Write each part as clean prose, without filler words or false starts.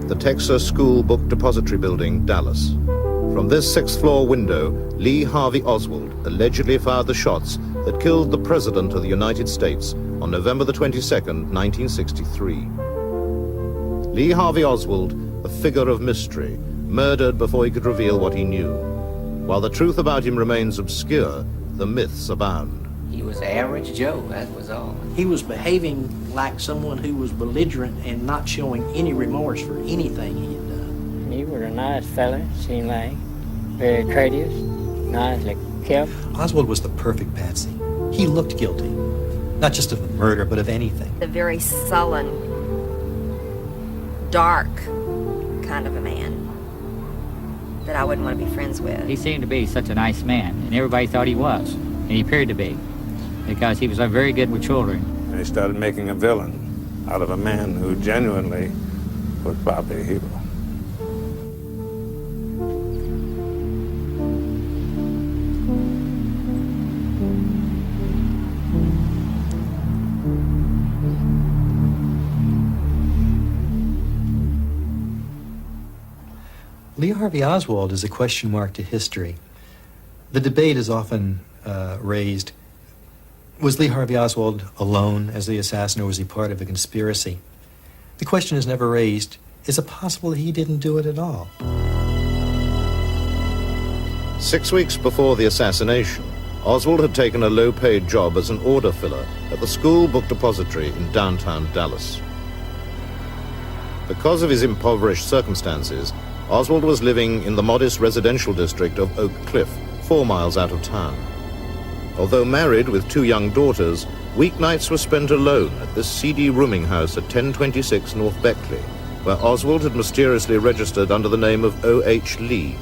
the Texas School Book Depository Building, Dallas. From this sixth-floor window, Lee Harvey Oswald allegedly fired the shots that killed the President of the United States on November the 22nd, 1963. Lee Harvey Oswald, a figure of mystery, murdered before he could reveal what he knew. While the truth about him remains obscure, the myths abound. He was average Joe, that was all. He was behaving like someone who was belligerent and not showing any remorse for anything he had done. He was a nice fella, seemed like. Very courteous, nicely kept. Oswald was the perfect Patsy. He looked guilty, not just of the murder, but of anything. A very sullen, dark kind of a man that I wouldn't want to be friends with. He seemed to be such a nice man, and everybody thought he was, and he appeared to be, because he was very good with children. And he started making a villain out of a man who genuinely was probably a hero. Lee Harvey Oswald is a question mark to history. The debate is often raised, was Lee Harvey Oswald alone as the assassin, or was he part of a conspiracy? The question is never raised, is it possible he didn't do it at all? 6 weeks before the assassination, Oswald had taken a low-paid job as an order filler at the School Book Depository in downtown Dallas. Because of his impoverished circumstances, Oswald was living in the modest residential district of Oak Cliff, 4 miles out of town. Although married with 2 young daughters, weeknights were spent alone at this seedy rooming house at 1026 North Beckley, where Oswald had mysteriously registered under the name of O.H. Lee.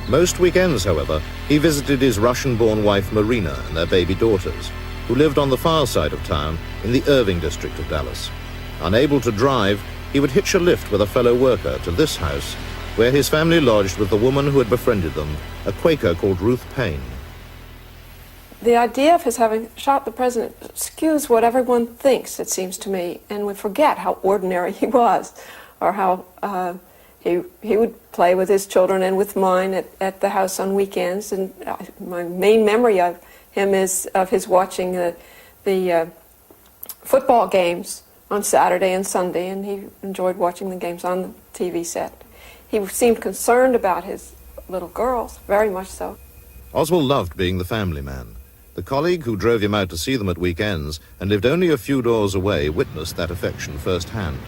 Most weekends, however, he visited his Russian-born wife Marina and their baby daughters, who lived on the far side of town in the Irving district of Dallas. Unable to drive, he would hitch a lift with a fellow worker to this house, where his family lodged with the woman who had befriended them, a Quaker called Ruth Payne. The idea of his having shot the president skews what everyone thinks, it seems to me, and we forget how ordinary he was, or how he would play with his children and with mine at the house on weekends. And my main memory of him is of his watching the football games on Saturday and Sunday, and he enjoyed watching the games on the TV set. He seemed concerned about his little girls, very much so. Oswald loved being the family man. The colleague who drove him out to see them at weekends and lived only a few doors away witnessed that affection firsthand.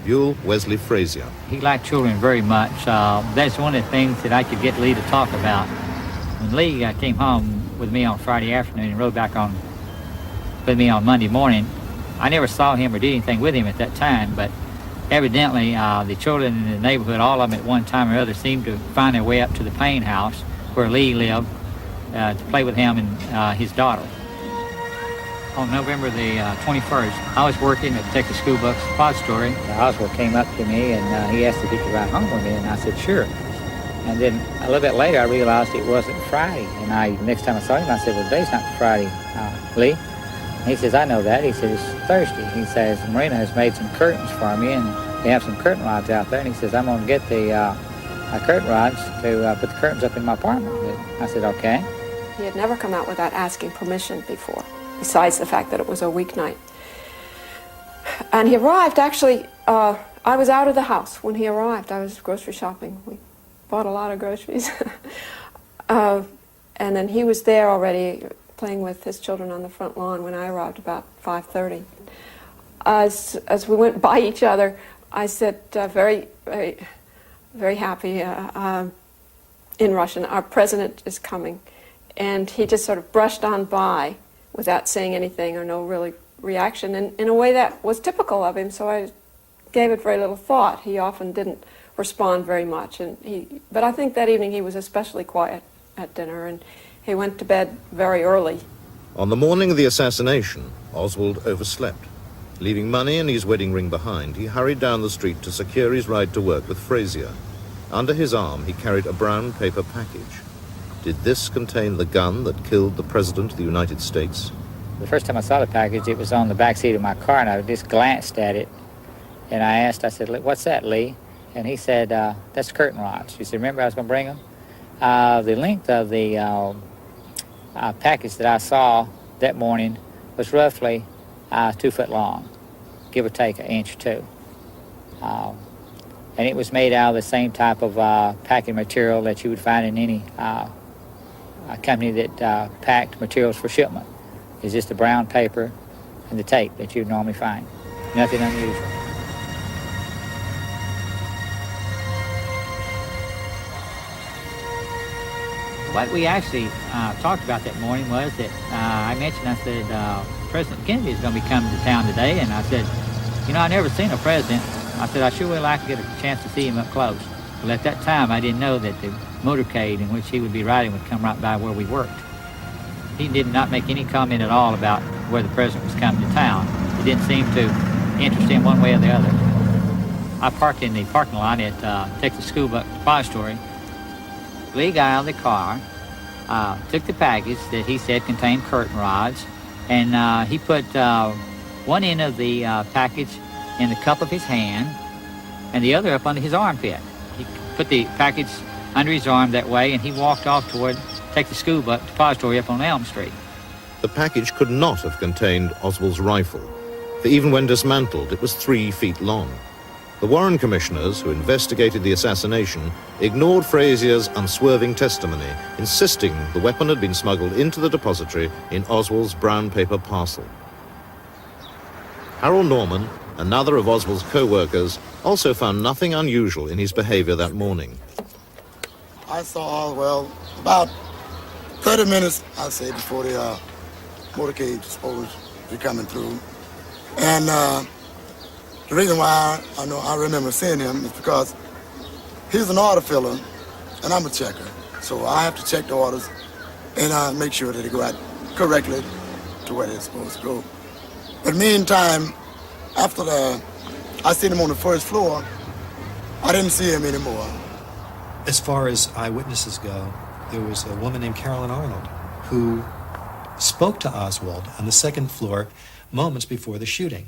Buell Wesley Frazier. He liked children very much. That's one of the things that I could get Lee to talk about. When Lee came home with me on Friday afternoon and rode back with me on Monday morning, I never saw him or did anything with him at that time, but evidently the children in the neighborhood, all of them at one time or other, seemed to find their way up to the Payne house where Lee lived to play with him and his daughter. On November the 21st, I was working at the Texas School Book Depository. Oswald came up to me and he asked if he could ride home with me, and I said sure. And then a little bit later I realized it wasn't Friday, and next time I saw him I said, well, today's not Friday, Lee. He says, I know that. He says, it's Thursday. He says, Marina has made some curtains for me, and they have some curtain rods out there. And he says, I'm going to get the curtain rods to put the curtains up in my apartment. I said, okay. He had never come out without asking permission before, besides the fact that it was a weeknight. And he arrived, actually, I was out of the house when he arrived. I was grocery shopping. We bought a lot of groceries. And then he was there already, playing with his children on the front lawn when I arrived about 5:30. As we went by each other, I said very, very, very happy in Russian, our president is coming. And he just sort of brushed on by without saying anything or no really reaction, and in a way that was typical of him, so I gave it very little thought. He often didn't respond very much, but I think that evening he was especially quiet at dinner, and he went to bed very early. On the morning of the assassination, Oswald overslept. Leaving money and his wedding ring behind, he hurried down the street to secure his ride to work with Frazier. Under his arm, he carried a brown paper package. Did this contain the gun that killed the President of the United States? The first time I saw the package, it was on the back seat of my car, and I just glanced at it. And I asked, I said, "What's that, Lee?" And he said, "That's curtain rods." He said, "Remember I was going to bring them?" The length of the package that I saw that morning was roughly 2 foot long, give or take an inch or two. And it was made out of the same type of packing material that you would find in any company that packed materials for shipment. It's just the brown paper and the tape that you'd normally find. Nothing unusual. What we actually talked about that morning was that I mentioned, I said, President Kennedy is going to be coming to town today, and I said, you know, I've never seen a president. I said, I sure would like to get a chance to see him up close. Well, at that time, I didn't know that the motorcade in which he would be riding would come right by where we worked. He did not make any comment at all about where the president was coming to town. It didn't seem to interest him one way or the other. I parked in the parking lot at Texas School Book Depository. Lee got out of the car, took the package that he said contained curtain rods, and he put one end of the package in the cup of his hand and the other up under his armpit. He put the package under his arm that way, and he walked off toward Texas School Book Depository up on Elm Street. The package could not have contained Oswald's rifle, for even when dismantled, it was 3 feet long. The Warren commissioners, who investigated the assassination, ignored Frazier's unswerving testimony, insisting the weapon had been smuggled into the depository in Oswald's brown paper parcel. Harold Norman, another of Oswald's co-workers, also found nothing unusual in his behavior that morning. I saw, well, about 30 minutes, I'd say, before the motorcade was supposed to be coming through. And the reason why I remember seeing him is because he's an order filler, and I'm a checker. So I have to check the orders and make sure that they go out correctly to where they're supposed to go. But meantime, after I seen him on the first floor, I didn't see him anymore. As far as eyewitnesses go, there was a woman named Carolyn Arnold who spoke to Oswald on the second floor moments before the shooting.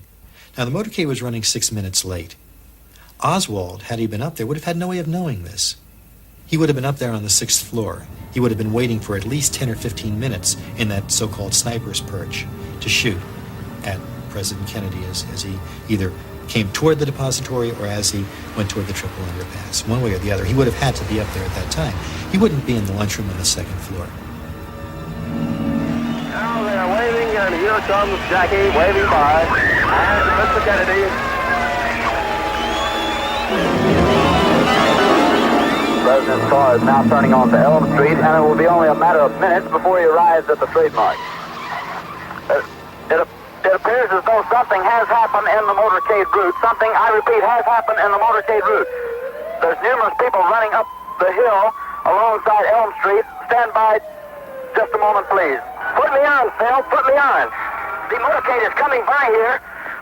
Now, the motorcade was running 6 minutes late. Oswald, had he been up there, would have had no way of knowing this. He would have been up there on the 6th floor. He would have been waiting for at least 10 or 15 minutes in that so-called sniper's perch to shoot at President Kennedy as he either came toward the depository or as he went toward the triple underpass. One way or the other, he would have had to be up there at that time. He wouldn't be in the lunchroom on the 2nd floor. Now they're waving, and here comes Jackie waving by. And Mr. Kennedy. President's car is now turning onto Elm Street, and it will be only a matter of minutes before he arrives at the trademark. It appears as though something has happened in the motorcade route. Something, I repeat, has happened in the motorcade route. There's numerous people running up the hill alongside Elm Street. Stand by just a moment, please. Put me on, Phil. Put me on. The motorcade is coming by here.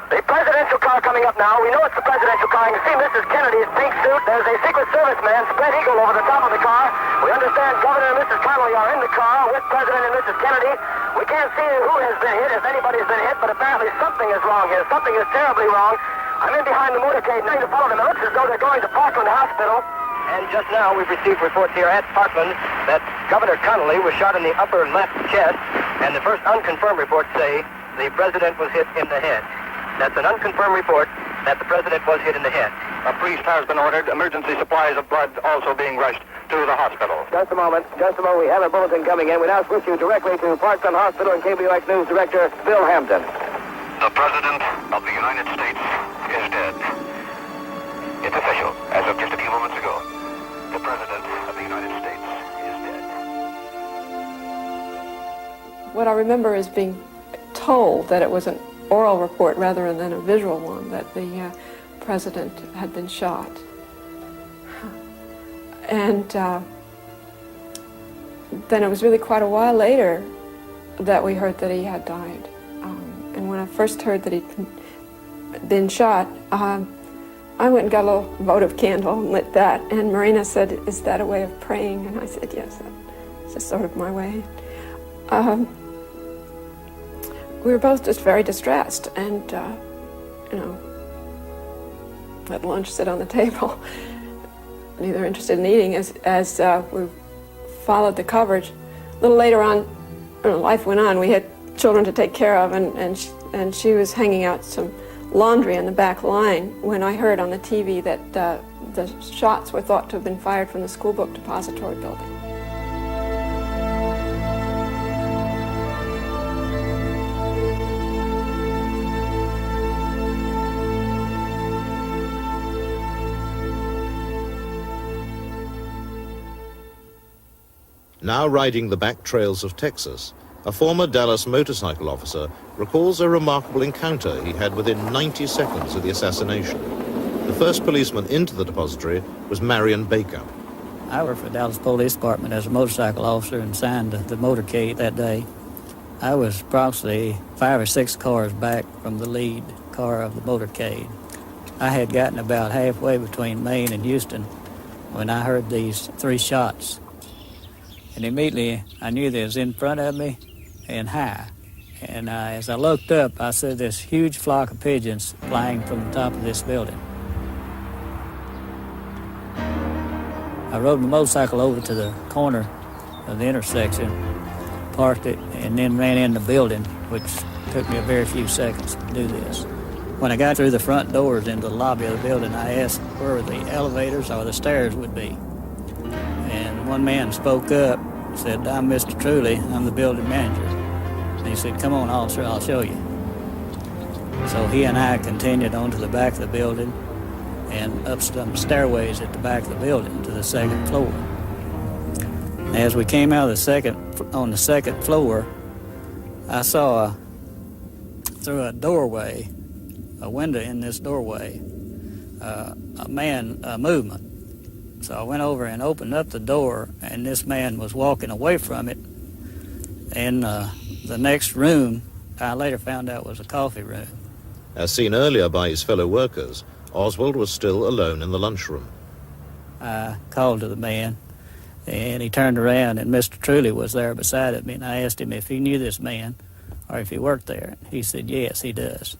The presidential car coming up now. We know it's the presidential car. You can see Mrs. Kennedy's pink suit. There's a Secret Service man, spread eagle, over the top of the car. We understand Governor and Mrs. Connolly are in the car with President and Mrs. Kennedy. We can't see who has been hit, if anybody's been hit, but apparently something is wrong here. Something is terribly wrong. I'm in behind the motorcade, trying to follow them. It looks as though they're going to Parkland Hospital. And just now we've received reports here at Parkland that Governor Connolly was shot in the upper left chest, and the first unconfirmed reports say the president was hit in the head. That's an unconfirmed report that the president was hit in the head. A priest has been ordered. Emergency supplies of blood also being rushed to the hospital. Just a moment. We have a bulletin coming in. We now switch you directly to Parkland Hospital and KBOX News Director Bill Hampton. The President of the United States is dead. It's official. As of just a few moments ago, the President of the United States is dead. What I remember is being told that it was an oral report rather than a visual one, that the president had been shot. And then it was really quite a while later that we heard that he had died. And when I first heard that he'd been shot, I went and got a little votive candle and lit that. And Marina said, "Is that a way of praying?" And I said, "Yes, it's just sort of my way." We were both just very distressed, and at lunch sit on the table, neither interested in eating. As we followed the coverage, a little later on, life went on. We had children to take care of, and she was hanging out some laundry in the back line when I heard on the TV that the shots were thought to have been fired from the school book depository building. Now riding the back trails of Texas, a former Dallas motorcycle officer recalls a remarkable encounter he had within 90 seconds of the assassination. The first policeman into the depository was Marion Baker. I worked for the Dallas Police Department as a motorcycle officer and signed the motorcade that day. I was approximately 5 or 6 cars back from the lead car of the motorcade. I had gotten about halfway between Maine and Houston when I heard these 3 shots. And immediately I knew they was in front of me and high. And as I looked up, I saw this huge flock of pigeons flying from the top of this building. I rode my motorcycle over to the corner of the intersection, parked it, and then ran in the building, which took me a very few seconds to do this. When I got through the front doors into the lobby of the building, I asked where the elevators or the stairs would be. And one man spoke up, said, "I'm Mr. Truly, I'm the building manager." And he said, "Come on, officer, I'll show you." So he and I continued on to the back of the building and up some stairways at the back of the building to the 2nd floor. As we came out of on the 2nd floor, I saw through a doorway, a window in this doorway, a movement. So I went over and opened up the door, and this man was walking away from it. And the next room, I later found out was a coffee room. As seen earlier by his fellow workers, Oswald was still alone in the lunchroom. I called to the man, and he turned around, and Mr. Truly was there beside me, and I asked him if he knew this man or if he worked there. He said, yes, he does.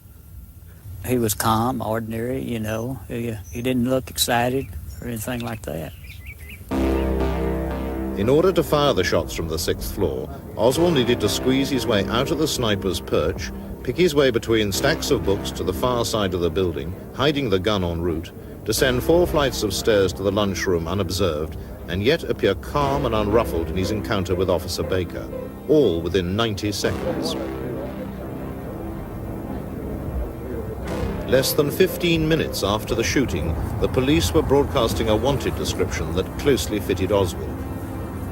He was calm, ordinary, you know. He didn't look excited or anything like that. In order to fire the shots from the 6th floor, Oswald needed to squeeze his way out of the sniper's perch, pick his way between stacks of books to the far side of the building, hiding the gun en route, descend 4 flights of stairs to the lunchroom unobserved, and yet appear calm and unruffled in his encounter with Officer Baker, all within 90 seconds. Less than 15 minutes after the shooting, the police were broadcasting a wanted description that closely fitted Oswald.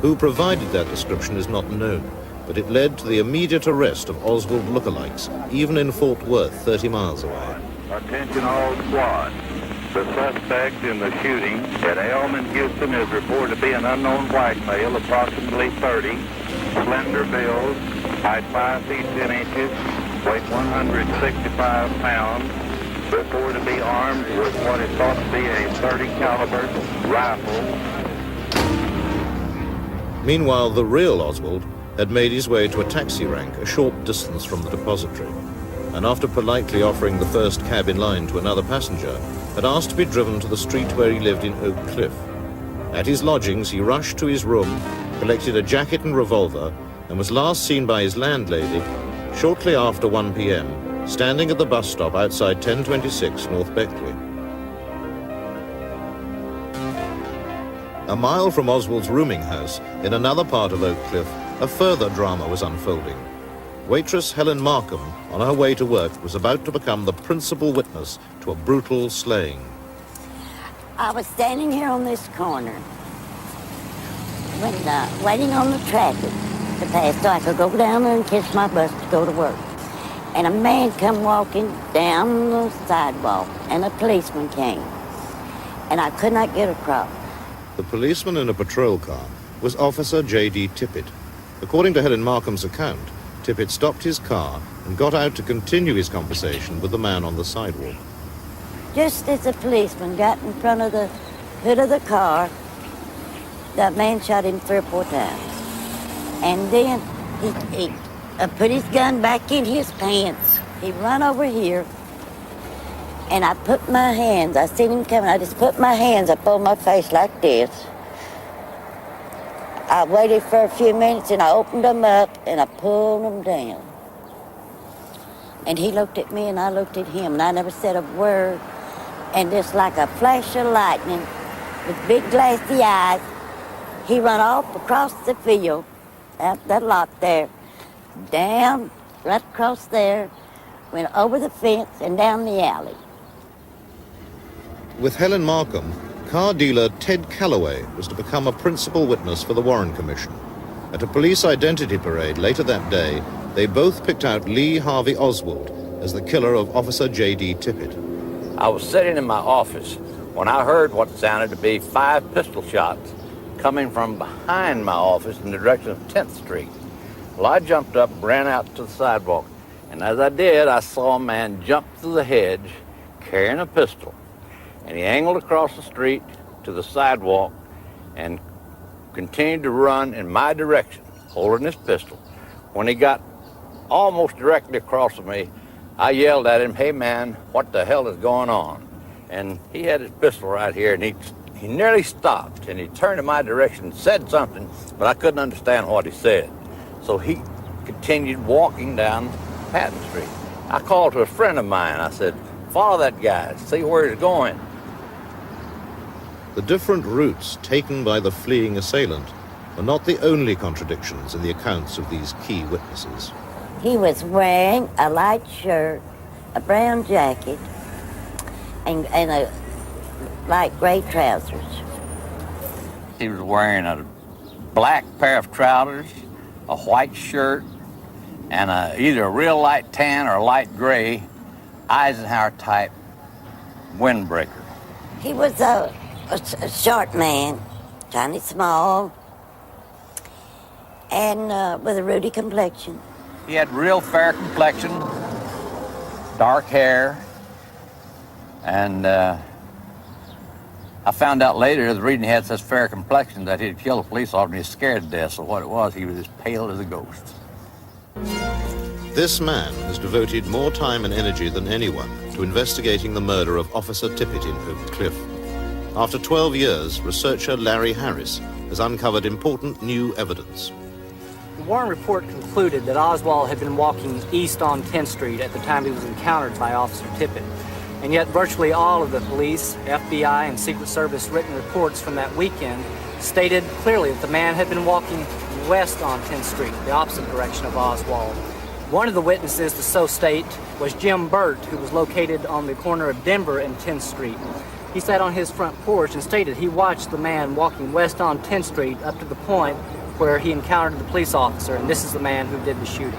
Who provided that description is not known, but it led to the immediate arrest of Oswald lookalikes, even in Fort Worth, 30 miles away. Attention all squad. The suspect in the shooting at Elm in Houston is reported to be an unknown white male, approximately 30, slender build, height 5 feet 10 inches, weight 165 pounds, reported to be armed with what is thought to be a .30 caliber rifle. Meanwhile, the real Oswald had made his way to a taxi rank a short distance from the depository, and after politely offering the first cab in line to another passenger, had asked to be driven to the street where he lived in Oak Cliff. At his lodgings, he rushed to his room, collected a jacket and revolver, and was last seen by his landlady shortly after 1 p.m., standing at the bus stop outside 1026 North Beckley. A mile from Oswald's rooming house, in another part of Oak Cliff, a further drama was unfolding. Waitress Helen Markham, on her way to work, was about to become the principal witness to a brutal slaying. I was standing here on this corner when waiting on the traffic to pass so I could go down there and catch my bus to go to work. And a man come walking down the sidewalk, and a policeman came, and I could not get across. The policeman in a patrol car was Officer J.D. Tippett. According to Helen Markham's account, Tippett stopped his car and got out to continue his conversation with the man on the sidewalk. Just as the policeman got in front of the hood of the car, that man shot him 3 or 4 times. And then he put his gun back in his pants. He run over here And I put my hands, I seen him coming, I just put my hands up on my face like this. I waited for a few minutes and I opened them up and I pulled them down. And he looked at me and I looked at him and I never said a word. And just like a flash of lightning with big glassy eyes, he run off across the field, out that lot there, down, right across there, went over the fence and down the alley. With Helen Markham, car dealer Ted Calloway was to become a principal witness for the Warren Commission. At a police identity parade later that day, they both picked out Lee Harvey Oswald as the killer of Officer J.D. Tippit. I was sitting in my office when I heard what sounded to be 5 pistol shots coming from behind my office in the direction of 10th Street. Well, I jumped up, ran out to the sidewalk, and as I did, I saw a man jump through the hedge carrying a pistol. And he angled across the street to the sidewalk and continued to run in my direction, holding his pistol. When he got almost directly across from me, I yelled at him, "Hey man, what the hell is going on?" And he had his pistol right here, and he nearly stopped, and he turned in my direction and said something, but I couldn't understand what he said. So he continued walking down Patton Street. I called to a friend of mine. I said, "Follow that guy, see where he's going." The different routes taken by the fleeing assailant are not the only contradictions in the accounts of these key witnesses. He was wearing a light shirt, a brown jacket, and a light gray trousers. He was wearing a black pair of trousers, a white shirt, and either a real light tan or a light gray Eisenhower-type windbreaker. He was a short man, kind of small, and with a ruddy complexion. He had real fair complexion, dark hair, and I found out later, the reason he had such fair complexion, that he'd killed a police officer and he was scared to death. So what it was, he was as pale as a ghost. This man has devoted more time and energy than anyone to investigating the murder of Officer Tippit in Oak Cliff. After 12 years, researcher Larry Harris has uncovered important new evidence. The Warren report concluded that Oswald had been walking east on 10th Street at the time he was encountered by Officer Tippit. And yet virtually all of the police, FBI, and Secret Service written reports from that weekend stated clearly that the man had been walking west on 10th Street, the opposite direction of Oswald. One of the witnesses to so state was Jim Burt, who was located on the corner of Denver and 10th Street. He sat on his front porch and stated he watched the man walking west on 10th Street up to the point where he encountered the police officer, and this is the man who did the shooting.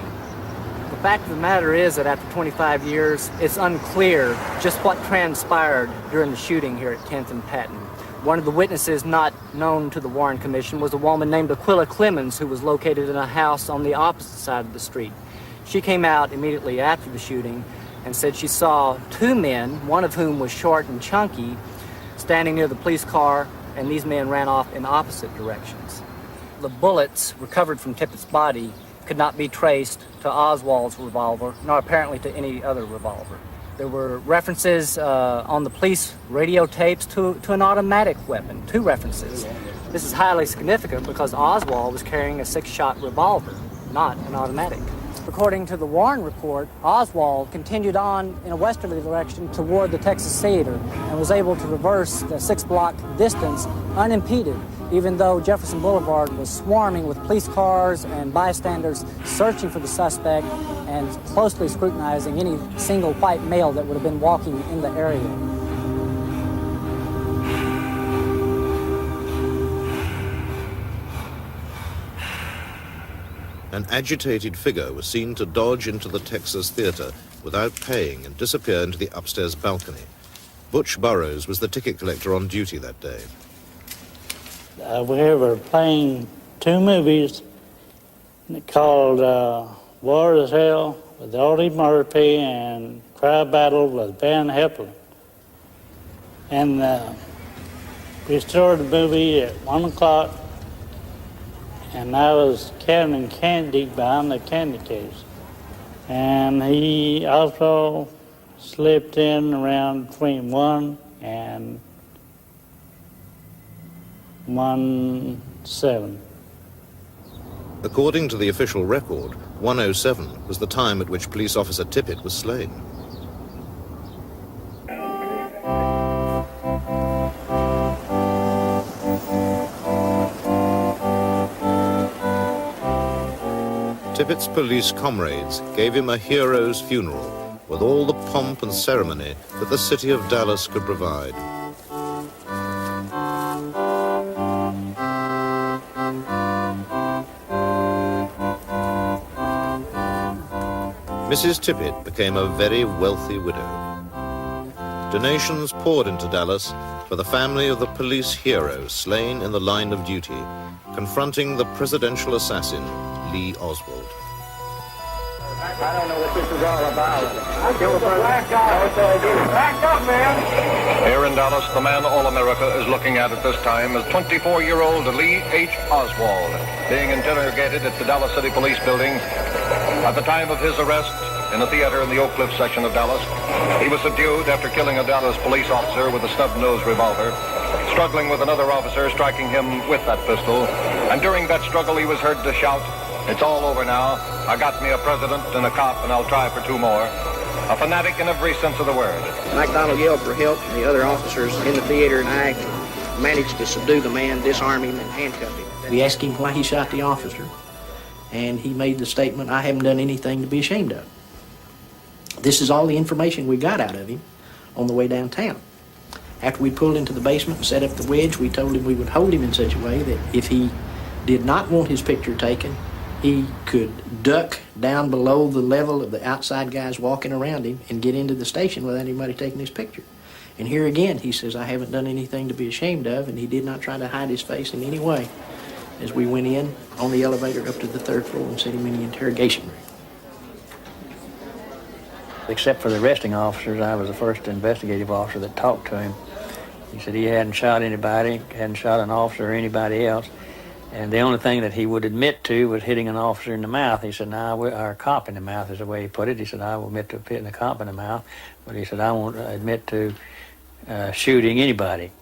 The fact of the matter is that after 25 years, it's unclear just what transpired during the shooting here at 10th and Patton. One of the witnesses not known to the Warren Commission was a woman named Aquila Clemens, who was located in a house on the opposite side of the street. She came out immediately after the shooting and said she saw 2 men, one of whom was short and chunky, standing near the police car, and these men ran off in opposite directions. The bullets recovered from Tippit's body could not be traced to Oswald's revolver, nor apparently to any other revolver. There were references on the police radio tapes to an automatic weapon, 2 references. This is highly significant because Oswald was carrying a 6-shot revolver, not an automatic. According to the Warren report, Oswald continued on in a westerly direction toward the Texas Theater and was able to reverse the 6-block distance unimpeded, even though Jefferson Boulevard was swarming with police cars and bystanders searching for the suspect and closely scrutinizing any single white male that would have been walking in the area. An agitated figure was seen to dodge into the Texas Theater without paying and disappear into the upstairs balcony. Butch Burroughs was the ticket collector on duty that day. We were playing 2 movies called War is Hell with Artie Murphy and Cry Battle with Van Heflin. And we started the movie at 1 o'clock, and I was counting candy behind the candy case. And he also slipped in around between 1 and 1:07. According to the official record, 1:07 was the time at which police officer Tippit was slain. Tippit's police comrades gave him a hero's funeral with all the pomp and ceremony that the city of Dallas could provide. Mrs. Tippit became a very wealthy widow. Donations poured into Dallas for the family of the police hero slain in the line of duty, confronting the presidential assassin, Lee Oswald. I don't know what this is all about. Back up, man! Here in Dallas, the man all America is looking at this time is 24-year-old Lee H. Oswald, being interrogated at the Dallas City Police Building. At the time of his arrest in a theater in the Oak Cliff section of Dallas, he was subdued after killing a Dallas police officer with a snub-nosed revolver, struggling with another officer, striking him with that pistol. And during that struggle, he was heard to shout, "It's all over now. I got me a president and a cop, and I'll try for 2 more." A fanatic in every sense of the word. McDonald yelled for help, and the other officers in the theater and I managed to subdue the man, disarm him, and handcuff him. We asked him why he shot the officer, and he made the statement, "I haven't done anything to be ashamed of." This is all the information we got out of him on the way downtown. After we pulled into the basement and set up the wedge, we told him we would hold him in such a way that if he did not want his picture taken, he could duck down below the level of the outside guys walking around him and get into the station without anybody taking his picture. And here again, he says, "I haven't done anything to be ashamed of," and he did not try to hide his face in any way as we went in on the elevator up to the 3rd floor and set him in the interrogation room. Except for the arresting officers, I was the first investigative officer that talked to him. He said he hadn't shot anybody, hadn't shot an officer or anybody else. And the only thing that he would admit to was hitting an officer in the mouth. He said, or a cop in the mouth is the way he put it. He said, "I will admit to hitting a cop in the mouth." But he said, "I won't admit to shooting anybody."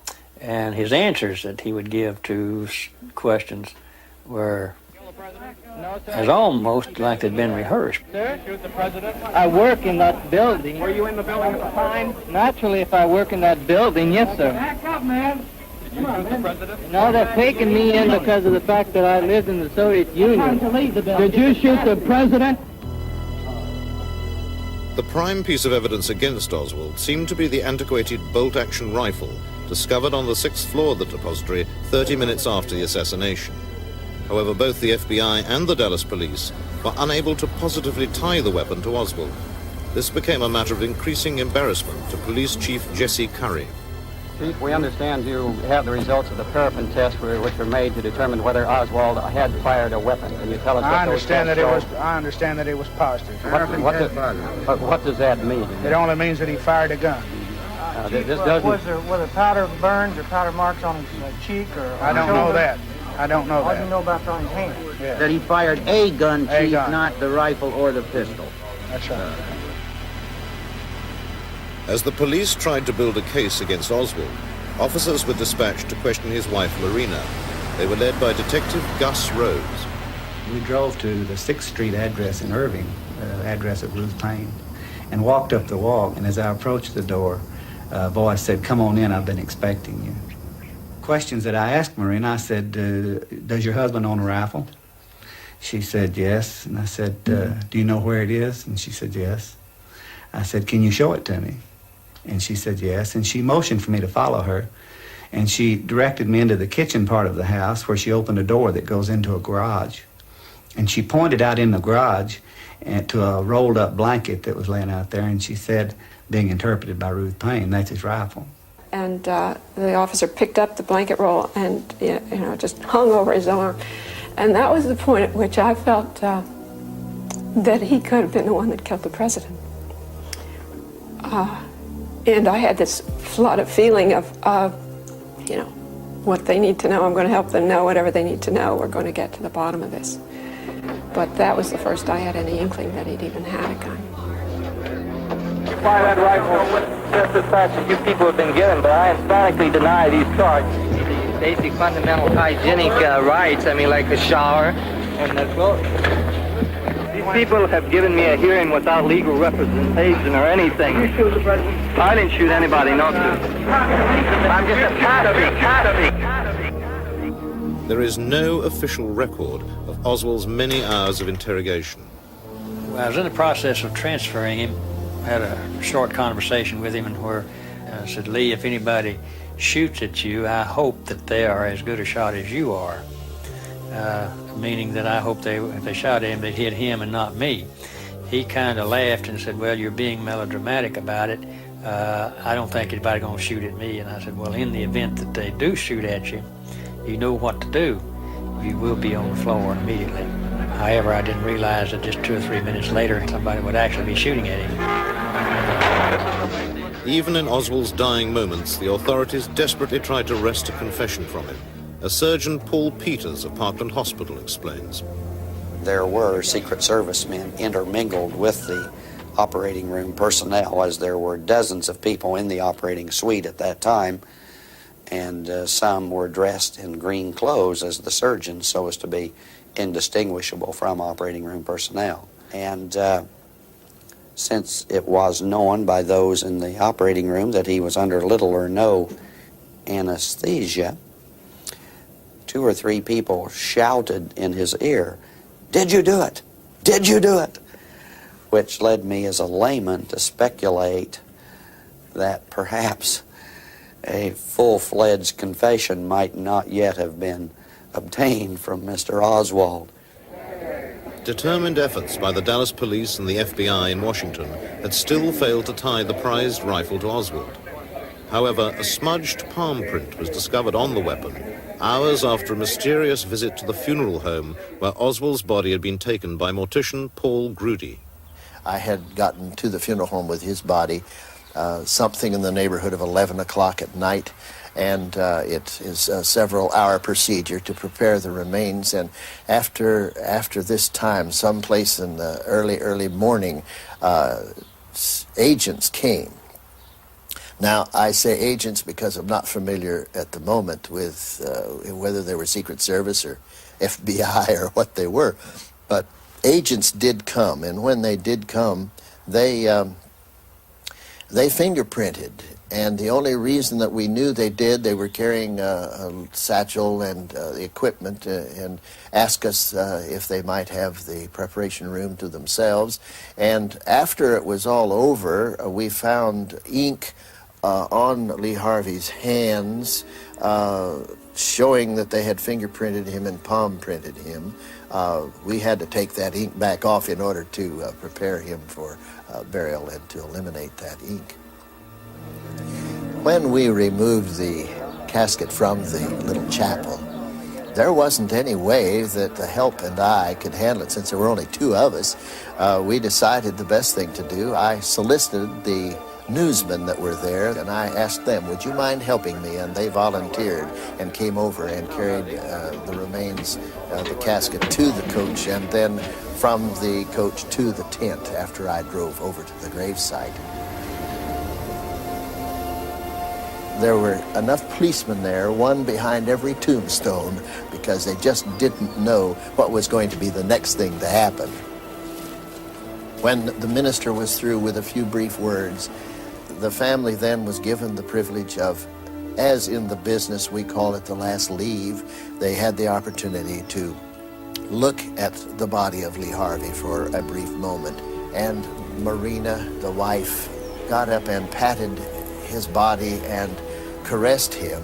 And his answers that he would give to questions were as almost like they'd been rehearsed. Sir, shoot the president. I work in that building. Were you in the building at the time? Naturally, if I work in that building, yes, sir. Back up, man. Did you shoot the president? No, they're taking me in because of the fact that I lived in the Soviet Union. Did you shoot the president? The prime piece of evidence against Oswald seemed to be the antiquated bolt-action rifle discovered on the 6th floor of the depository 30 minutes after the assassination. However, both the FBI and the Dallas police were unable to positively tie the weapon to Oswald. This became a matter of increasing embarrassment to Police Chief Jesse Curry. Chief, we understand you have the results of the paraffin tests which were made to determine whether Oswald had fired a weapon. Can you tell us I what those understand tests that I understand that it was positive. What does that mean? It only means that he fired a gun. This doesn't... were there powder burns or powder marks on his cheek or? I don't know that. I don't know that. What do you know about on his hand? Yeah. That he fired a gun, Chief, gun. not the rifle or the pistol. That's right. As the police tried to build a case against Oswald, officers were dispatched to question his wife, Lorena. They were led by Detective Gus Rose. We drove to the 6th Street address in Irving, address of Ruth Payne, and walked up the walk. And as I approached the door, a voice said, "Come on in, I've been expecting you." Questions that I asked Marina, I said, "Does your husband own a rifle?" She said, "Yes." And I said, "Do you know where it is?" And she said, "Yes." I said, "Can you show it to me?" And she said, "Yes." And she motioned for me to follow her. And she directed me into the kitchen part of the house where she opened a door that goes into a garage. And she pointed out in the garage to a rolled up blanket that was laying out there. And she said, being interpreted by Ruth Payne, "That's his rifle." And the officer picked up the blanket roll and just hung over his arm. And that was the point at which I felt that he could have been the one that killed the president. And I had this flood of feeling of, what they need to know. I'm going to help them know whatever they need to know. We're going to get to the bottom of this. But that was the first I had any inkling that he'd even had a gun. fire that rifle just as fast as you people have been given, but I emphatically deny these charges. The basic fundamental hygienic rights, I mean, like a shower and the clothes. These people have given me a hearing without legal representation or anything. You shoot the president? I didn't shoot anybody, no, sir. I'm just a Patsy. There is no official record of Oswald's many hours of interrogation. I was in the process of transferring him. I had a short conversation with him and where I said, Lee, if anybody shoots at you, I hope that they are as good a shot as you are. Meaning that I hope if they shot at him, they'd hit him and not me. He kind of laughed and said, well, you're being melodramatic about it. I don't think anybody's going to shoot at me. And I said, well, in the event that they do shoot at you, you know what to do. You will be on the floor immediately. However, I didn't realize that just 2 or 3 minutes later, somebody would actually be shooting at him. Even in Oswald's dying moments, the authorities desperately tried to wrest a confession from him. As Surgeon Paul Peters of Parkland Hospital explains. There were Secret Service men intermingled with the operating room personnel, as there were dozens of people in the operating suite at that time, and some were dressed in green clothes as the surgeons so as to be indistinguishable from operating room personnel. And since it was known by those in the operating room that he was under little or no anesthesia, 2 or 3 people shouted in his ear, "Did you do it? Did you do it?" Which led me as a layman to speculate that perhaps a full-fledged confession might not yet have been obtained from Mr. Oswald. Determined efforts by the Dallas police and the FBI in Washington had still failed to tie the prized rifle to Oswald. However, a smudged palm print was discovered on the weapon hours after a mysterious visit to the funeral home where Oswald's body had been taken by mortician Paul Grudy. I had gotten to the funeral home with his body something in the neighborhood of 11 o'clock at night, and it is a several-hour procedure to prepare the remains. And after this time, someplace in the early morning, agents came. Now, I say agents because I'm not familiar at the moment with whether they were Secret Service or FBI or what they were, but agents did come, and when they did come, they fingerprinted. And the only reason that we knew they did, they were carrying a satchel and the equipment and asked us if they might have the preparation room to themselves. And after it was all over, we found ink on Lee Harvey's hands showing that they had fingerprinted him and palm printed him. We had to take that ink back off in order to prepare him for burial and to eliminate that ink. When we removed the casket from the little chapel, there wasn't any way that the help and I could handle it. Since there were only 2 of us, we decided the best thing to do. I solicited the newsmen that were there, and I asked them, would you mind helping me? And they volunteered and came over and carried the remains, the casket, to the coach, and then from the coach to the tent after I drove over to the gravesite. There were enough policemen there, one behind every tombstone, because they just didn't know what was going to be the next thing to happen. When the minister was through with a few brief words, the family then was given the privilege of, as in the business we call it the last leave, they had the opportunity to look at the body of Lee Harvey for a brief moment. And Marina, the wife, got up and patted his body and caressed him.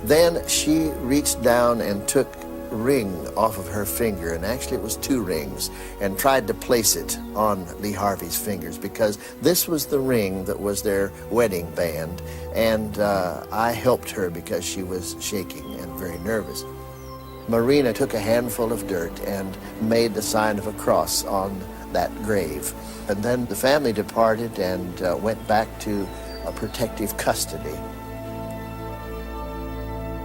Then she reached down and took a ring off of her finger, and actually it was 2 rings, and tried to place it on Lee Harvey's fingers, because this was the ring that was their wedding band, and I helped her because she was shaking and very nervous. Marina took a handful of dirt and made the sign of a cross on that grave. And then the family departed and went back to protective custody.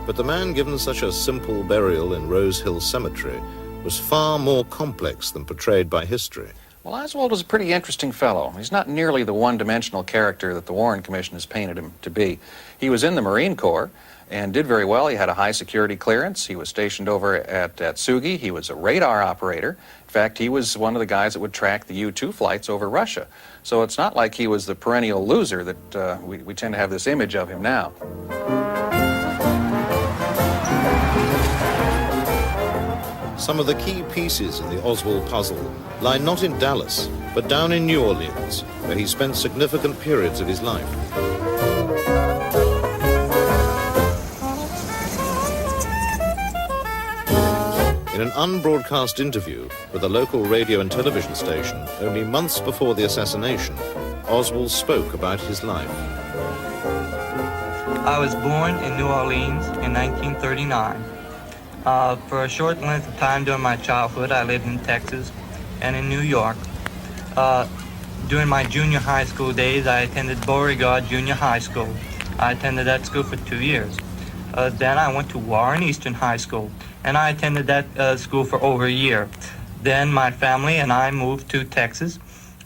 But the man given such a simple burial in Rose Hill Cemetery was far more complex than portrayed by history. Well, Oswald was a pretty interesting fellow. He's not nearly the one-dimensional character that the Warren Commission has painted him to be. He was in the Marine Corps and did very well. He had a high security clearance. He was stationed over at Sugi. He was a radar operator. In fact, he was one of the guys that would track the U-2 flights over Russia. So it's not like he was the perennial loser that we tend to have this image of him now. Some of the key pieces in the Oswald puzzle lie not in Dallas, but down in New Orleans, where he spent significant periods of his life. In an unbroadcast interview with a local radio and television station only months before the assassination, Oswald spoke about his life. I was born in New Orleans in 1939. For a short length of time during my childhood, I lived in Texas and in New York. During my junior high school days, I attended Beauregard Junior High School. I attended that school for 2 years. Then I went to Warren Eastern High School, and I attended that school for over a year. Then my family and I moved to Texas,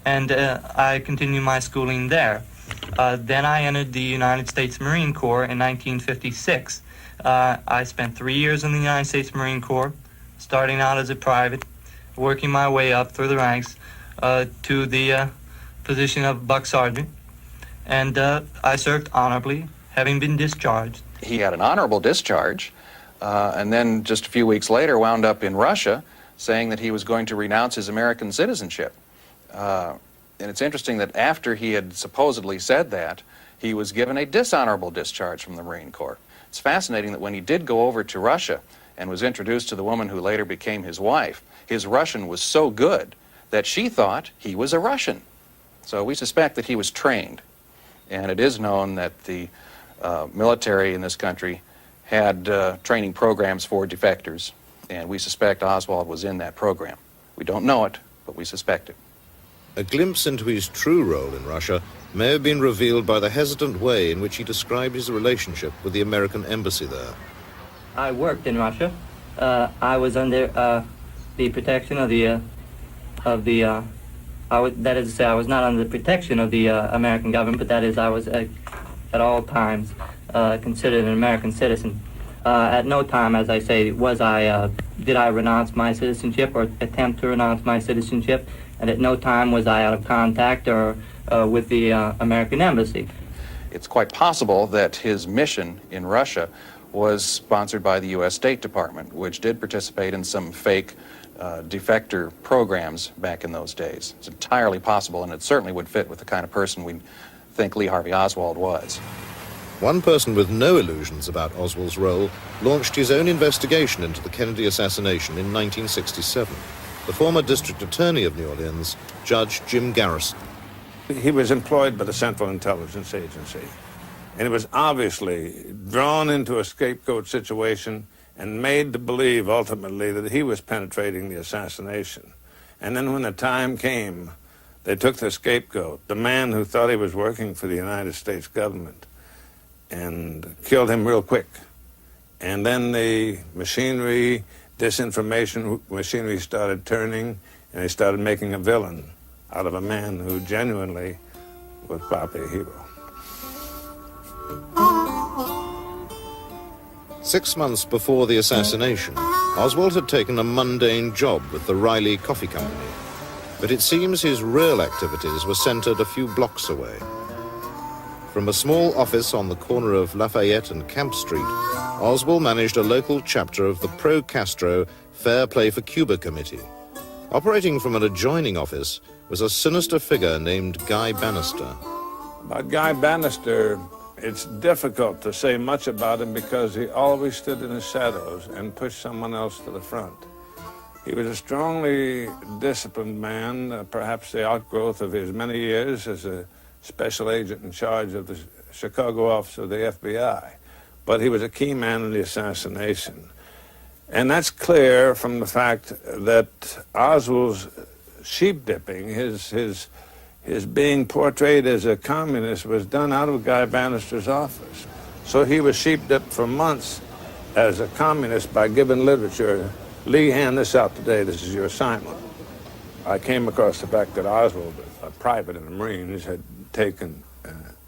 and I continued my schooling there. Then I entered the United States Marine Corps in 1956. I spent 3 years in the United States Marine Corps, starting out as a private, working my way up through the ranks to the position of buck sergeant, and I served honorably, having been discharged. He had an honorable discharge, and then just a few weeks later wound up in Russia saying that he was going to renounce his American citizenship. And it's interesting that after he had supposedly said that, he was given a dishonorable discharge from the Marine Corps. It's fascinating that when he did go over to Russia and was introduced to the woman who later became his wife, his Russian was so good that she thought he was a Russian. So we suspect that he was trained. And it is known that the military in this country had training programs for defectors, and we suspect Oswald was in that program. We don't know it, but we suspect it. A glimpse into his true role in Russia may have been revealed by the hesitant way in which he described his relationship with the American embassy there. I worked in Russia. I was under the protection of that is to say, I was not under the protection of the American government, but that is, I was at all times considered an American citizen. At no time, as I say, did I renounce my citizenship or attempt to renounce my citizenship, and at no time was I out of contact or with the American embassy. It's quite possible that his mission in Russia was sponsored by the U.S. State Department, which did participate in some fake defector programs back in those days. It's entirely possible, and it certainly would fit with the kind of person we think Lee Harvey Oswald was. One person with no illusions about Oswald's role launched his own investigation into the Kennedy assassination in 1967. The former district attorney of New Orleans, Judge Jim Garrison. He was employed by the Central Intelligence Agency, and he was obviously drawn into a scapegoat situation and made to believe ultimately that he was penetrating the assassination. And then when the time came, they took the scapegoat, the man who thought he was working for the United States government, and killed him real quick. And then the machinery, disinformation machinery started turning, and they started making a villain out of a man who genuinely was probably a hero. 6 months before the assassination, Oswald had taken a mundane job with the Riley Coffee Company, but it seems his real activities were centered a few blocks away. From a small office on the corner of Lafayette and Camp Street, Oswald managed a local chapter of the pro-Castro Fair Play for Cuba Committee. Operating from an adjoining office was a sinister figure named Guy Bannister. About Guy Bannister, it's difficult to say much about him because he always stood in the shadows and pushed someone else to the front. He was a strongly disciplined man, perhaps the outgrowth of his many years as a special agent in charge of the Chicago office of the FBI. But he was a key man in the assassination. And that's clear from the fact that Oswald's sheep dipping, his being portrayed as a communist, was done out of Guy Bannister's office. So he was sheep dipped for months as a communist by given literature. Lee, hand this out today. This is your assignment. I came across the fact that Oswald, a private in the Marines, had taken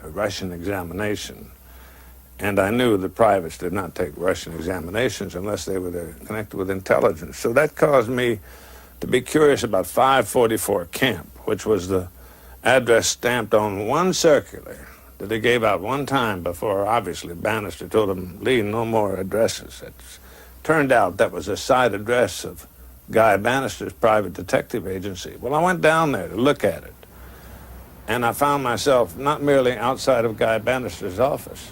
a Russian examination. And I knew that privates did not take Russian examinations unless they were connected with intelligence. So that caused me to be curious about 544 Camp, which was the address stamped on one circular that they gave out one time before, obviously, Bannister told him, Lee, no more addresses. It turned out that was a side address of Guy Bannister's private detective agency. Well, I went down there to look at it, and I found myself not merely outside of Guy Bannister's office,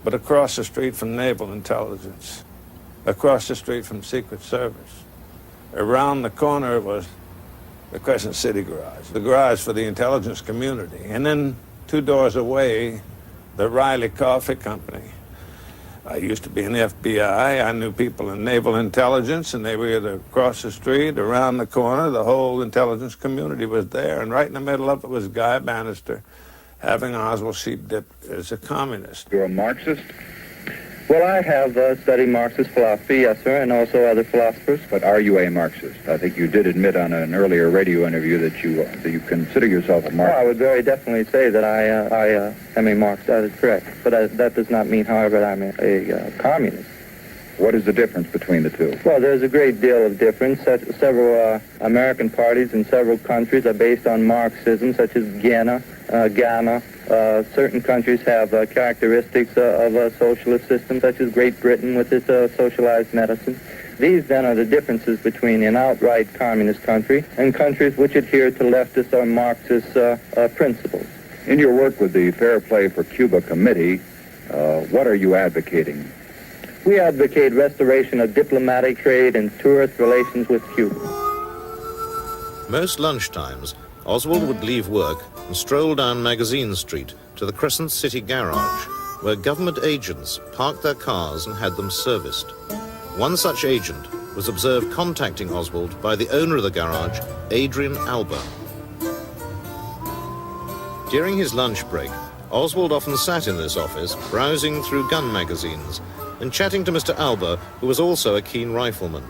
but across the street from Naval Intelligence, across the street from Secret Service. Around the corner was the Crescent City garage, the garage for the intelligence community. And then 2 doors away, the Riley Coffee Company. I used to be in the FBI. I knew people in Naval Intelligence, and they were either across the street, around the corner. The whole intelligence community was there, and right in the middle of it was Guy Bannister having Oswald sheep dipped as a communist. You're a Marxist? Well, I have studied Marxist philosophy, yes, sir, and also other philosophers. But are you a Marxist? I think you did admit on an earlier radio interview that you consider yourself a Marxist. Well, I would very definitely say that I am a Marxist. That is correct. But that does not mean, however, that I'm a communist. What is the difference between the two? Well, there's a great deal of difference. Several American parties in several countries are based on Marxism, such as Ghana. Certain countries have characteristics of a socialist system, such as Great Britain with its socialized medicine. These, then, are the differences between an outright communist country and countries which adhere to leftist or Marxist principles. In your work with the Fair Play for Cuba Committee, what are you advocating? We advocate restoration of diplomatic, trade, and tourist relations with Cuba. Most lunchtimes, Oswald would leave work and stroll down Magazine Street to the Crescent City garage, where government agents parked their cars and had them serviced. One such agent was observed contacting Oswald by the owner of the garage, Adrian Alba. During his lunch break, Oswald often sat in this office, browsing through gun magazines and chatting to Mr. Alba, who was also a keen rifleman.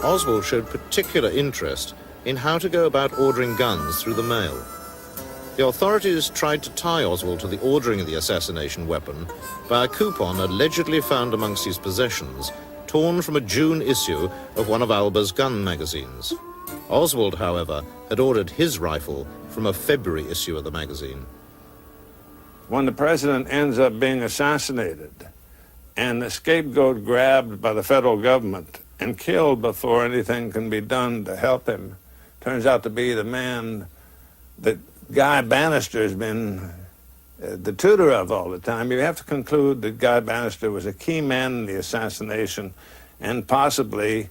Oswald showed particular interest in how to go about ordering guns through the mail. The authorities tried to tie Oswald to the ordering of the assassination weapon by a coupon allegedly found amongst his possessions, torn from a June issue of one of Alba's gun magazines. Oswald, however, had ordered his rifle from a February issue of the magazine. When the president ends up being assassinated and the scapegoat grabbed by the federal government and killed before anything can be done to help him, turns out to be the man that Guy Bannister has been the tutor of all the time, you have to conclude that Guy Bannister was a key man in the assassination and possibly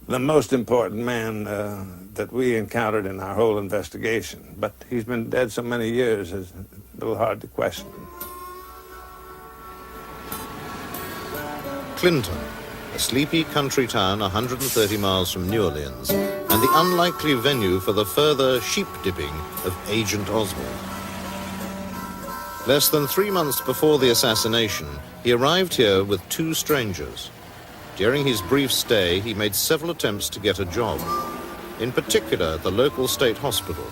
the most important man that we encountered in our whole investigation. But he's been dead so many years, it's a little hard to question. Clinton, a sleepy country town 130 miles from New Orleans, and the unlikely venue for the further sheep-dipping of Agent Oswald. Less than 3 months before the assassination, he arrived here with 2 strangers. During his brief stay, he made several attempts to get a job, in particular at the local state hospital.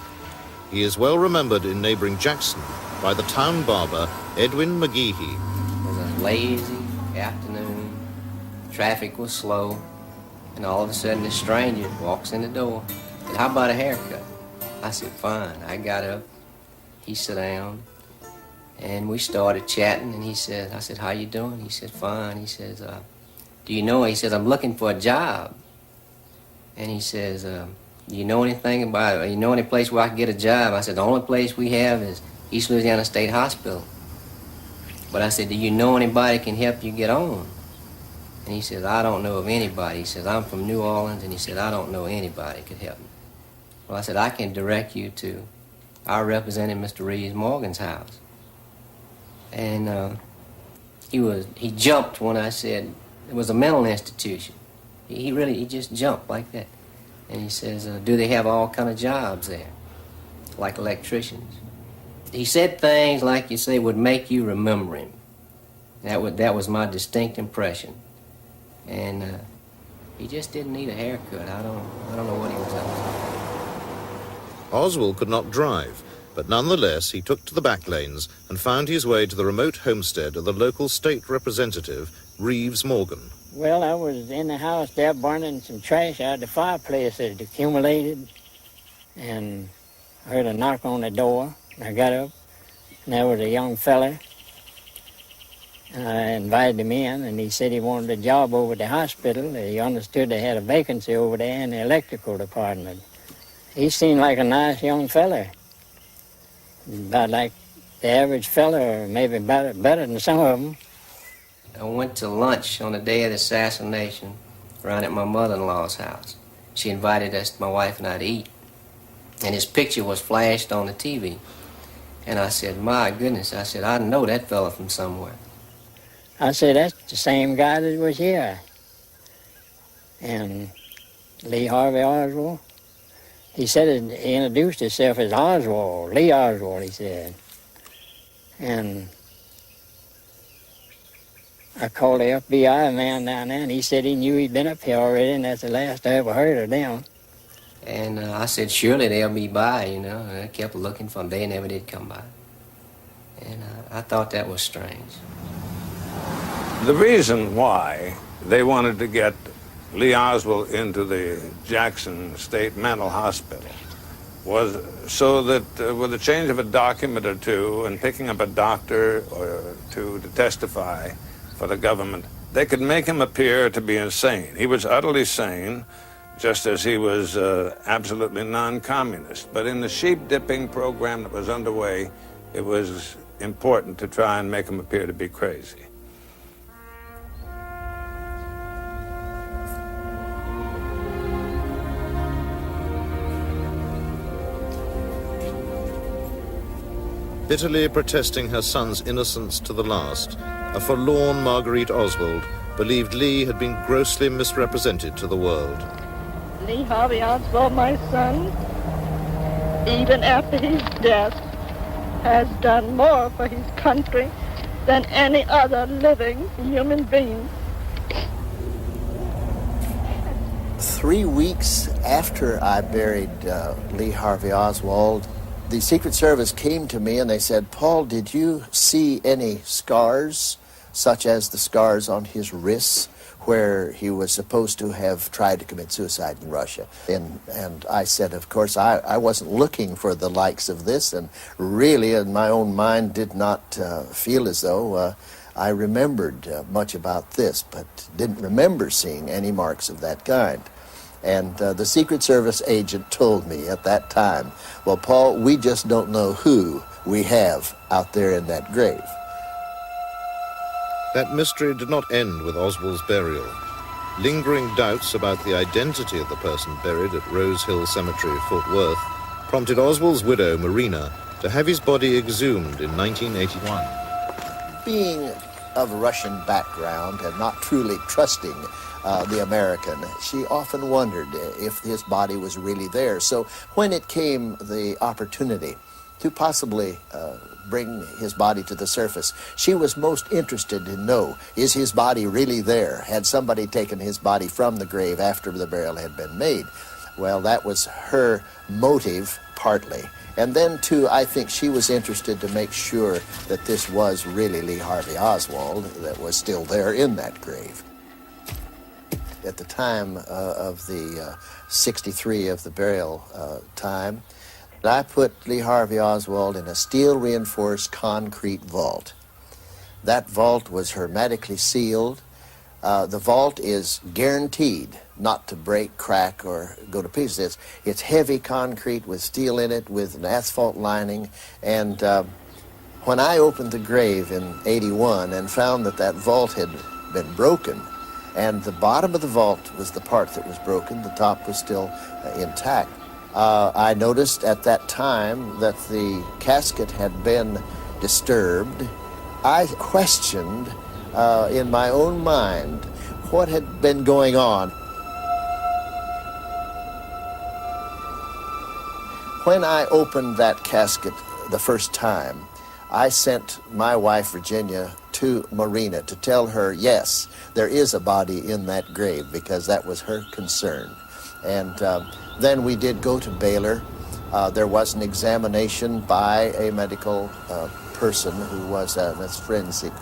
He is well remembered in neighboring Jackson by the town barber, Edwin McGeehee. It was a lazy afternoon. Traffic was slow, and all of a sudden this stranger walks in the door. Said, "How about a haircut?" I said, "Fine." I got up, he sat down, and we started chatting, and he said, I said, "How you doing?" He said, "Fine." He says, "Do you know," he says, "I'm looking for a job." And he says, "Do you know anything about, you know any place where I can get a job?" I said, "The only place we have is East Louisiana State Hospital." But I said, "Do you know anybody can help you get on?" And he says, "I don't know of anybody." He says, "I'm from New Orleans," and he said, "I don't know anybody could help me." Well, I said, "I can direct you to our representative, Mr. Reeves Morgan's house." And he jumped when I said it was a mental institution. He just jumped like that. And he says, "Do they have all kind of jobs there, like electricians?" He said things like you say would make you remember him. That was my distinct impression. And he just didn't need a haircut. I don't know what he was up to. Oswald could not drive, but nonetheless he took to the back lanes and found his way to the remote homestead of the local state representative, Reeves Morgan. Well, I was in the house there burning some trash out of the fireplace that had accumulated, and I heard a knock on the door. I got up, and there was a young fella. I invited him in, and he said he wanted a job over at the hospital. He understood they had a vacancy over there in the electrical department. He seemed like a nice young fella, about like the average fella, or maybe better than some of them. I went to lunch on the day of the assassination around at my mother-in-law's house. She invited us, my wife and I, to eat. And his picture was flashed on the TV. And I said, my goodness, I said, I know that fella from somewhere. I said, that's the same guy that was here. And Lee Harvey Oswald, he said, he introduced himself as Oswald, Lee Oswald, he said. And I called the FBI man down there, and he said he knew he'd been up here already, and that's the last I ever heard of them. And I said, surely they'll be by, you know. And I kept looking for them. They never did come by. And I thought that was strange. The reason why they wanted to get Lee Oswald into the Jackson State Mental Hospital was so that with a change of a document or two and picking up a doctor or two to testify for the government, they could make him appear to be insane. He was utterly sane, just as he was absolutely non-communist. But in the sheep-dipping program that was underway, it was important to try and make him appear to be crazy. Bitterly protesting her son's innocence to the last, a forlorn Marguerite Oswald believed Lee had been grossly misrepresented to the world. Lee Harvey Oswald, my son, even after his death, has done more for his country than any other living human being. 3 weeks after I buried Lee Harvey Oswald, the Secret Service came to me and they said, Paul, did you see any scars, such as the scars on his wrists, where he was supposed to have tried to commit suicide in Russia? And I said, of course, I wasn't looking for the likes of this, and really in my own mind did not feel as though I remembered much about this, but didn't remember seeing any marks of that kind. And the Secret Service agent told me at that time, well, Paul, we just don't know who we have out there in that grave. That mystery did not end with Oswald's burial. Lingering doubts about the identity of the person buried at Rose Hill Cemetery, Fort Worth, prompted Oswald's widow, Marina, to have his body exhumed in 1981. Being of a Russian background and not truly trusting the American, she often wondered if his body was really there. So when it came the opportunity to possibly bring his body to the surface, she was most interested to know, is his body really there? Had somebody taken his body from the grave after the burial had been made? Well, that was her motive, partly. And then, too, I think she was interested to make sure that this was really Lee Harvey Oswald that was still there in that grave. At the time of the 63 of the burial time, I put Lee Harvey Oswald in a steel-reinforced concrete vault. That vault was hermetically sealed. The vault is guaranteed not to break, crack, or go to pieces. It's heavy concrete with steel in it, with an asphalt lining. And when I opened the grave in '81 and found that that vault had been broken, and the bottom of the vault was the part that was broken, the top was still intact, I noticed at that time that the casket had been disturbed. I questioned in my own mind what had been going on. When I opened that casket the first time, I sent my wife, Virginia, to Marina to tell her, yes, there is a body in that grave, because that was her concern. And then we did go to Baylor. There was an examination by a medical person who was a forensic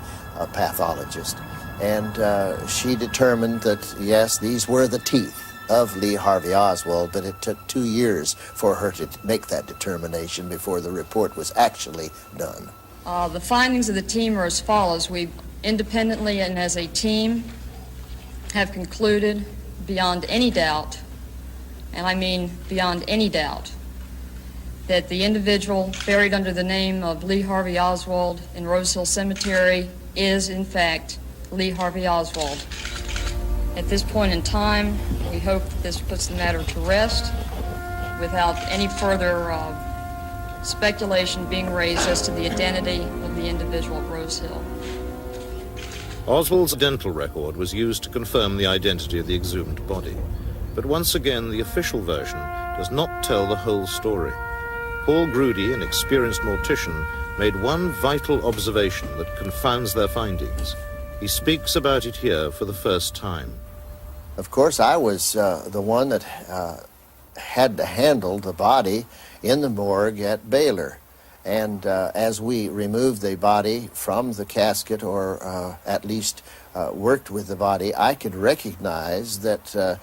pathologist. And she determined that, yes, these were the teeth of Lee Harvey Oswald, but it took 2 years for her to make that determination before the report was actually done. The findings of the team are as follows. We independently and as a team have concluded beyond any doubt, and I mean beyond any doubt, that the individual buried under the name of Lee Harvey Oswald in Rose Hill Cemetery is, in fact, Lee Harvey Oswald. At this point in time, we hope that this puts the matter to rest without any further speculation being raised as to the identity of the individual at Rose Hill. Oswald's dental record was used to confirm the identity of the exhumed body. But once again, the official version does not tell the whole story. Paul Grudy, an experienced mortician, made one vital observation that confounds their findings. He speaks about it here for the first time. Of course, I was the one that had to handle the body in the morgue at Baylor. And as we removed the body from the casket, or at least worked with the body, I could recognize that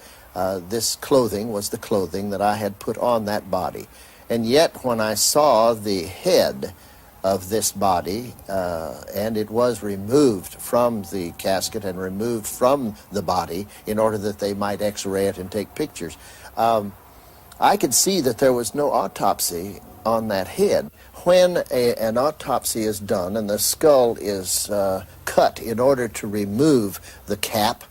this clothing was the clothing that I had put on that body. And yet, when I saw the head of this body, and it was removed from the casket and removed from the body in order that they might x-ray it and take pictures, I could see that there was no autopsy on that head. When an autopsy is done and the skull is cut in order to remove the cap,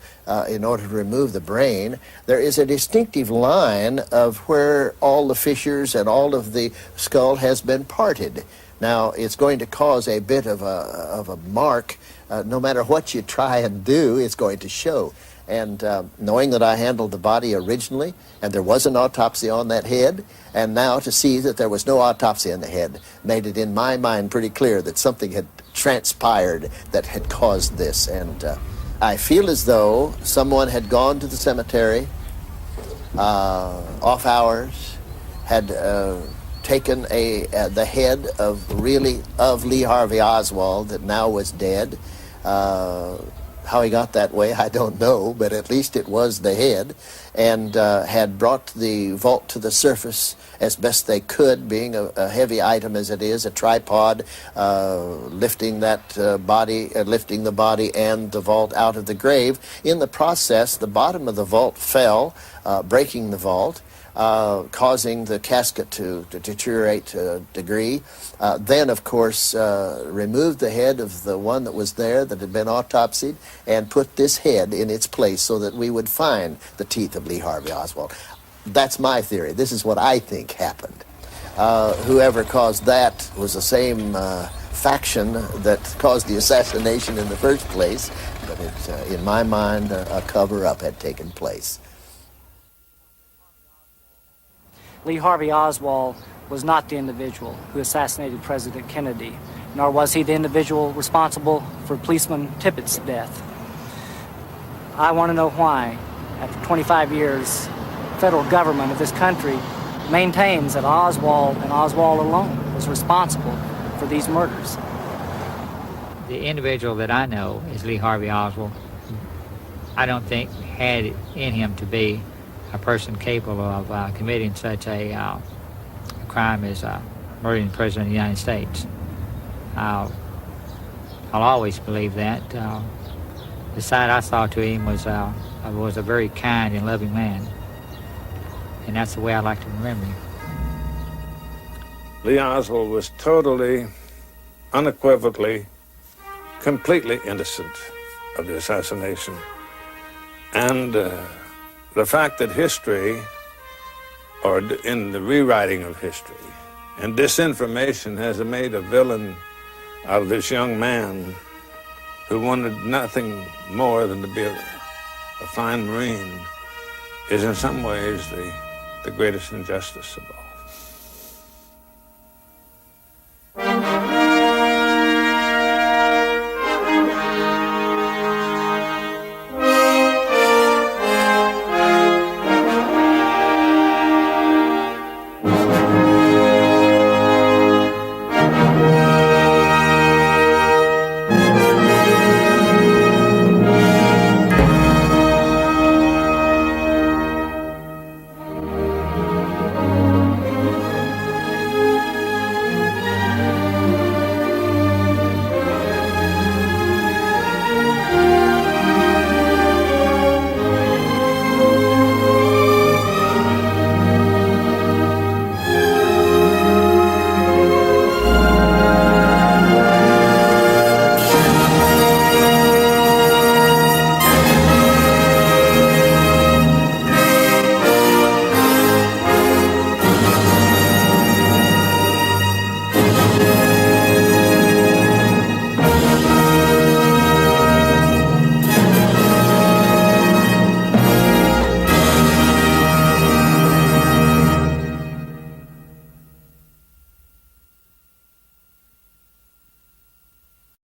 in order to remove the brain, there is a distinctive line of where all the fissures and all of the skull has been parted. Now, it's going to cause a bit of a mark. No matter what you try and do, it's going to show. And knowing that I handled the body originally, and there was an autopsy on that head, and now to see that there was no autopsy on the head, made it in my mind pretty clear that something had transpired that had caused this. And I feel as though someone had gone to the cemetery, off hours, had taken the head of Lee Harvey Oswald that now was dead. How he got that way, I don't know, but at least it was the head, and had brought the vault to the surface as best they could, being a heavy item as it is, a tripod, lifting that body, lifting the body and the vault out of the grave. In the process, the bottom of the vault fell, breaking the vault, causing the casket to deteriorate to a degree. Then, of course, removed the head of the one that was there that had been autopsied and put this head in its place so that we would find the teeth of Lee Harvey Oswald. That's my theory. This is what I think happened. Whoever caused that was the same faction that caused the assassination in the first place, but it, in my mind, a cover-up had taken place. Lee Harvey Oswald was not the individual who assassinated President Kennedy, nor was he the individual responsible for policeman Tippett's death. I want to know why, after 25 years, the federal government of this country maintains that Oswald and Oswald alone was responsible for these murders. The individual that I know is Lee Harvey Oswald. I don't think had it in him to be a person capable of committing such a crime as murdering the President of the United States. I'll always believe that. The side I saw to him was a very kind and loving man, and that's the way I like to remember him. Lee Oswald was totally, unequivocally, completely innocent of the assassination. And the fact that history, or in the rewriting of history, and disinformation has made a villain out of this young man who wanted nothing more than to be a fine Marine, is in some ways the greatest injustice of all.